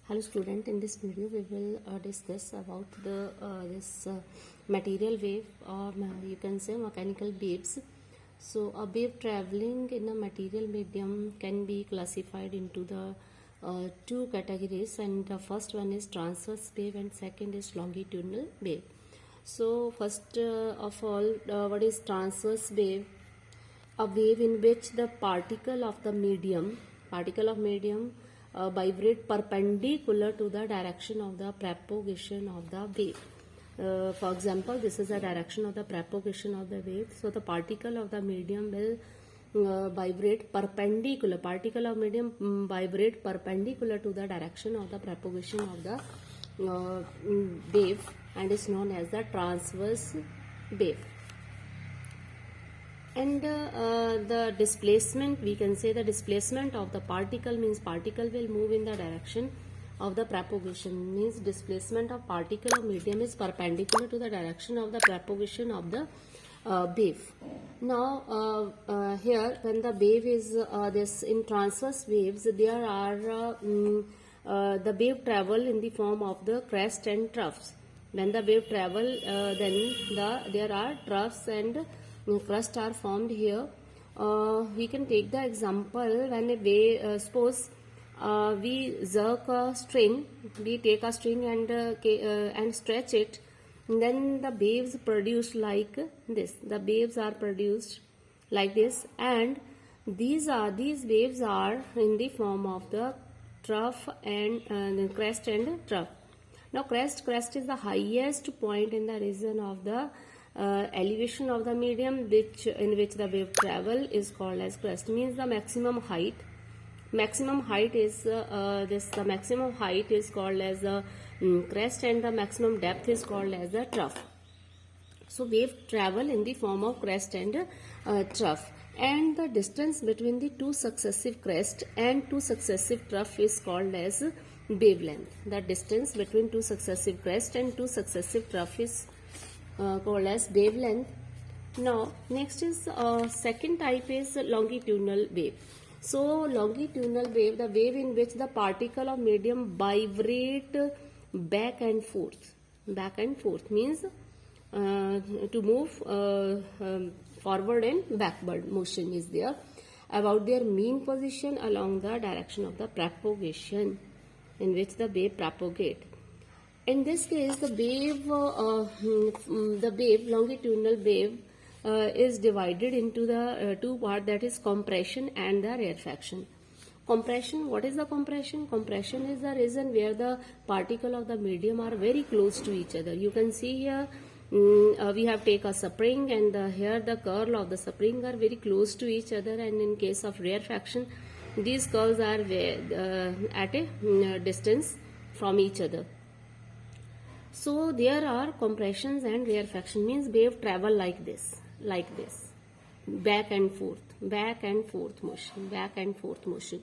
Hello student, in this video we will discuss about the this material wave, or you can say mechanical waves. So a wave traveling in a material medium can be classified into the two categories, and the first one is transverse wave and second is longitudinal wave. So first of all, what is transverse wave? A wave in which the particle of medium vibrate perpendicular to the direction of the propagation of the wave. For example, this is the direction of the propagation of the wave. So the particle of the medium will vibrate perpendicular. Particle of medium vibrate perpendicular to the direction of the propagation of the wave, and is known as the transverse wave. And the displacement, we can say the displacement of the particle means particle will move in the direction of the propagation, means displacement of particle of medium is perpendicular to the direction of the propagation of the wave. Now here when the wave is this in transverse waves, there are the wave travel in the form of the crest and troughs. When the wave travel, then there are troughs and crust are formed here. We can take the example when a wave, suppose we jerk a string, we take a string and stretch it, then the waves produced like this. The waves are produced like this, and these waves are in the form of the trough and the crest and trough. Now crest is the highest point in the region of the elevation of the medium in which the wave travel is called as crest, means the maximum height is the maximum height is called as the crest, and the maximum depth is called as the trough. So wave travel in the form of crest and trough, and the distance between the two successive crest and two successive trough is called as wavelength. The distance between two successive crest and two successive trough is called as wavelength. Now next is second type is longitudinal wave. So longitudinal wave, the wave in which the particle of medium vibrate back and forth means to move forward and backward motion is there about their mean position along the direction of the propagation in which the wave propagate. In this case, the longitudinal wave is divided into the two parts, that is compression and the rarefaction. Compression, what is the compression? Compression is the region where the particle of the medium are very close to each other. You can see here we have take a spring, and here the curl of the spring are very close to each other, and in case of rarefaction, these curls are at a distance from each other. So there are compressions and rarefaction, means wave travel like this, back and forth motion.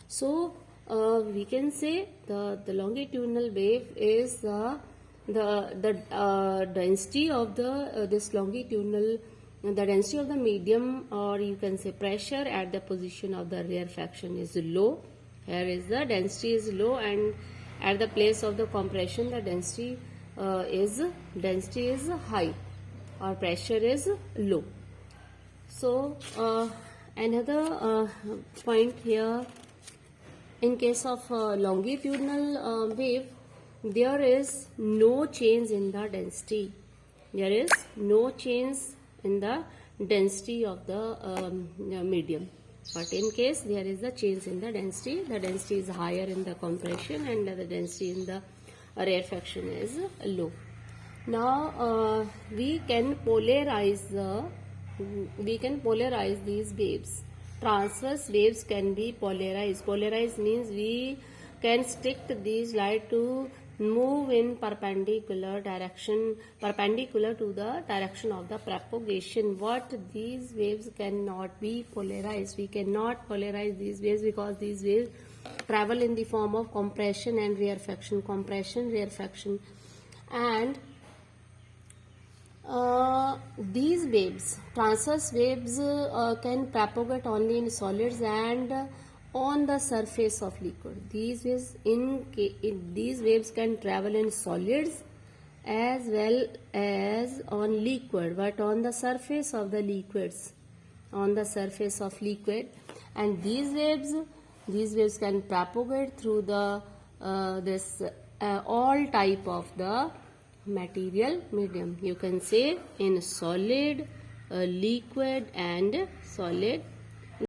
So we can say the longitudinal wave is the density of this longitudinal, the density of the medium, or you can say pressure at the position of the rarefaction is low. Here is the density is low, and at the place of the compression the density is high, or pressure is low. So another point here, in case of longitudinal wave, there is no change in the density. There is no change in the density of the medium. But in case there is a change in the density is higher in the compression, and the density in the rarefaction is low. Now we can polarize these waves. Transverse waves can be polarized. Polarized means we can stick these light to move in perpendicular to the direction of the propagation. What these waves cannot be polarized. We cannot polarize these waves because these waves travel in the form of compression and rarefaction. And these waves, transverse waves, can propagate only in solids and on the surface of liquid. These waves can travel in solids as well as on liquid, but on the surface of the liquids, on the surface of liquid. And these waves can propagate through the all type of the material medium. You can say in solid, liquid and solid